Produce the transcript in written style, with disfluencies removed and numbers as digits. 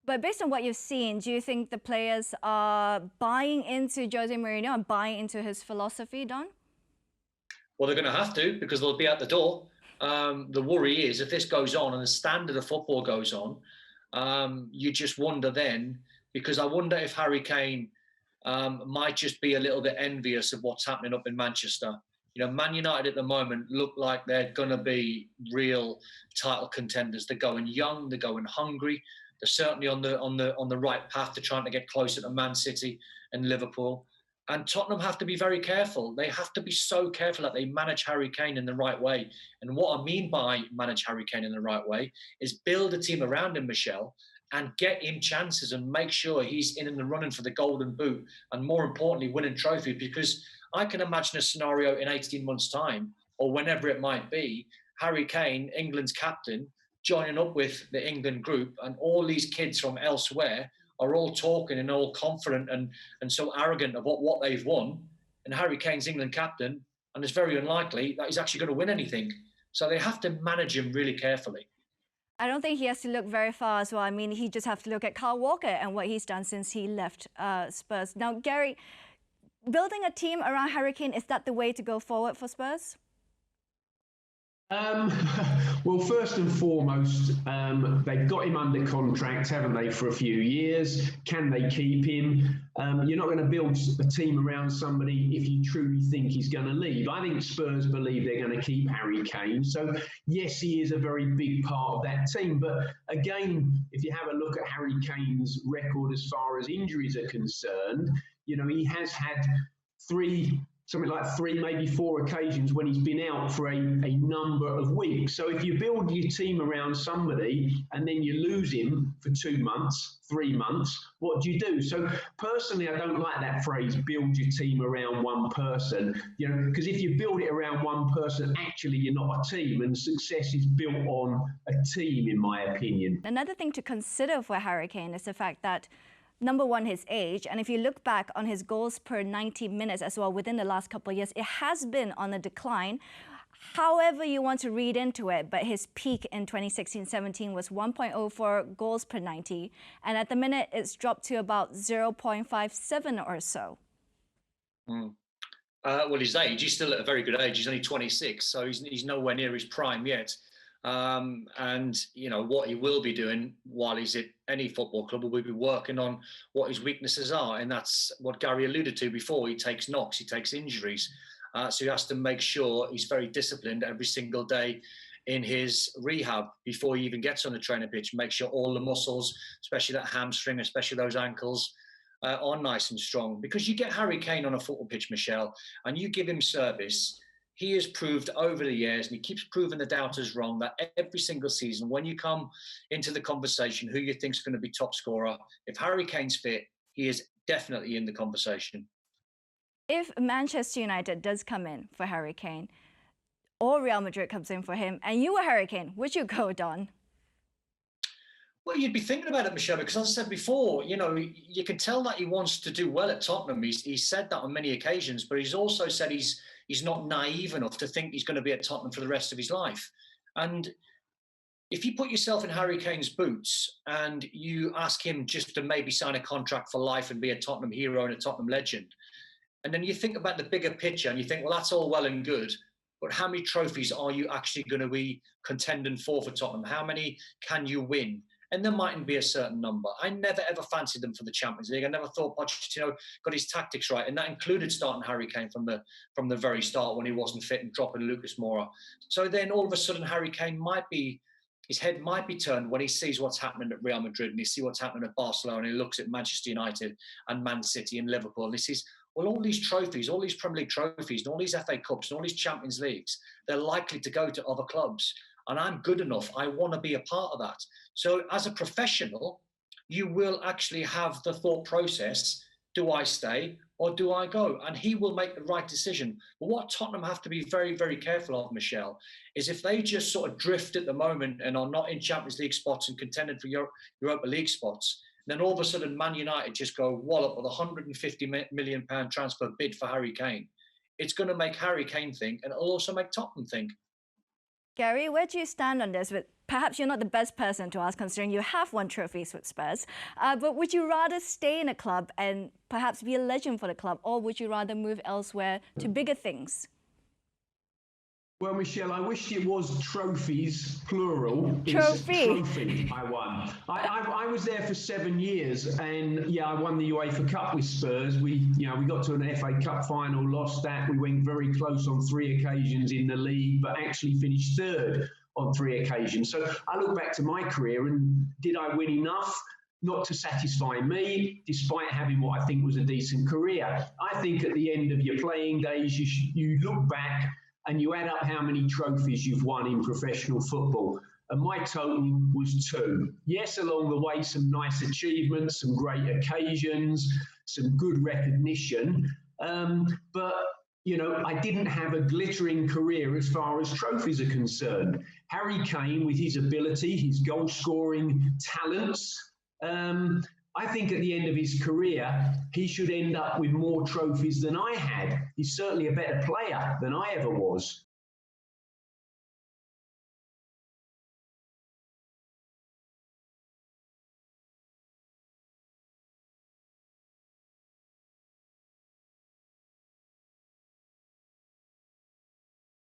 But based on what you've seen, do you think the players are buying into Jose Mourinho and buying into his philosophy, Don? Well, they're going to have to, because they'll be at the door. The worry is if this goes on and the standard of football goes on, you just wonder then, because I wonder if Harry Kane might just be a little bit envious of what's happening up in Manchester. You know, Man United at the moment look like they're going to be real title contenders. They're going young, they're going hungry. They're certainly on the right path to trying to get closer to Man City and Liverpool. And Tottenham have to be very careful. They have to be so careful that they manage Harry Kane in the right way. And what I mean by manage Harry Kane in the right way is build a team around him, Michelle, and get him chances and make sure he's in the running for the Golden Boot and, more importantly, winning trophy. Because I can imagine a scenario in 18 months' time, or whenever it might be, Harry Kane, England's captain, joining up with the England group, and all these kids from elsewhere are all talking and all confident and so arrogant about what they've won. And Harry Kane's England captain, and it's very unlikely that he's actually going to win anything. So they have to manage him really carefully. I don't think he has to look very far as well. I mean, he just has to look at Kyle Walker and what he's done since he left Spurs. Now, Gary, building a team around Harry Kane, is that the way to go forward for Spurs? Well, first and foremost, they've got him under contract, haven't they, for a few years? Can they keep him? You're not going to build a team around somebody if you truly think he's going to leave. I think Spurs believe they're going to keep Harry Kane. So, yes, he is a very big part of that team. But again, if you have a look at Harry Kane's record as far as injuries are concerned, you know, he has had something like three, maybe four occasions when he's been out for a number of weeks. So if you build your team around somebody and then you lose him for 2 months, 3 months, what do you do? So personally, I don't like that phrase, build your team around one person, you know, because if you build it around one person, actually you're not a team, and success is built on a team, in my opinion. Another thing to consider for Harry Kane is the fact that number one, his age, and if you look back on his goals per 90 minutes as well within the last couple of years, it has been on a decline. However you want to read into it, but his peak in 2016-17 was 1.04 goals per 90, and at the minute it's dropped to about 0.57 or so. Well, his age, he's still at a very good age. He's only 26, so he's nowhere near his prime yet. And, you know, what he will be doing while he's at any football club will be working on what his weaknesses are. And that's what Gary alluded to before. He takes knocks, he takes injuries. So he has to make sure he's very disciplined every single day in his rehab before he even gets on the training pitch. Make sure all the muscles, especially that hamstring, especially those ankles, are nice and strong. Because you get Harry Kane on a football pitch, Michelle, and you give him service. He has proved over the years, and he keeps proving the doubters wrong, that every single season, when you come into the conversation, who you think is going to be top scorer, if Harry Kane's fit, he is definitely in the conversation. If Manchester United does come in for Harry Kane, or Real Madrid comes in for him, and you were Harry Kane, would you go, Don? Well, you'd be thinking about it, Michelle, because as I said before, you know, you can tell that he wants to do well at Tottenham. He's said that on many occasions, but he's also said he's not naive enough to think he's going to be at Tottenham for the rest of his life. And if you put yourself in Harry Kane's boots and you ask him just to maybe sign a contract for life and be a Tottenham hero and a Tottenham legend, and then you think about the bigger picture and you think, well, that's all well and good, but how many trophies are you actually going to be contending for Tottenham? How many can you win? And there mightn't be a certain number. I never, ever fancied them for the Champions League. I never thought Pochettino got his tactics right. And that included starting Harry Kane from the very start when he wasn't fit and dropping Lucas Moura. So then all of a sudden, Harry Kane his head might be turned when he sees what's happening at Real Madrid and he sees what's happening at Barcelona and he looks at Manchester United and Man City and Liverpool and he sees, well, all these trophies, all these Premier League trophies and all these FA Cups and all these Champions Leagues, they're likely to go to other clubs. And I'm good enough. I want to be a part of that. So as a professional, you will actually have the thought process, do I stay or do I go? And he will make the right decision. But what Tottenham have to be very, very careful of, Michelle, is if they just sort of drift at the moment and are not in Champions League spots and contended for Europa League spots, then all of a sudden Man United just go wallop with a £150 million transfer bid for Harry Kane. It's going to make Harry Kane think, and it'll also make Tottenham think. Gary, where do you stand on this? Perhaps you're not the best person to ask, considering you have won trophies with Spurs. But would you rather stay in a club and perhaps be a legend for the club, or would you rather move elsewhere to bigger things? Well, Michelle, I wish it was trophies, plural. Trophy I won. I was there for 7 years, and yeah, I won the UEFA Cup with Spurs. We got to an FA Cup final, lost that. We went very close on 3 occasions in the league, but actually finished third on 3 occasions. So I look back to my career, and did I win enough? Not to satisfy me, despite having what I think was a decent career. I think at the end of your playing days, you look back and you add up how many trophies you've won in professional football. And my total was 2. Yes, along the way, some nice achievements, some great occasions, some good recognition. But, I didn't have a glittering career as far as trophies are concerned. Harry Kane, with his ability, his goal-scoring talents, I think at the end of his career, he should end up with more trophies than I had. He's certainly a better player than I ever was.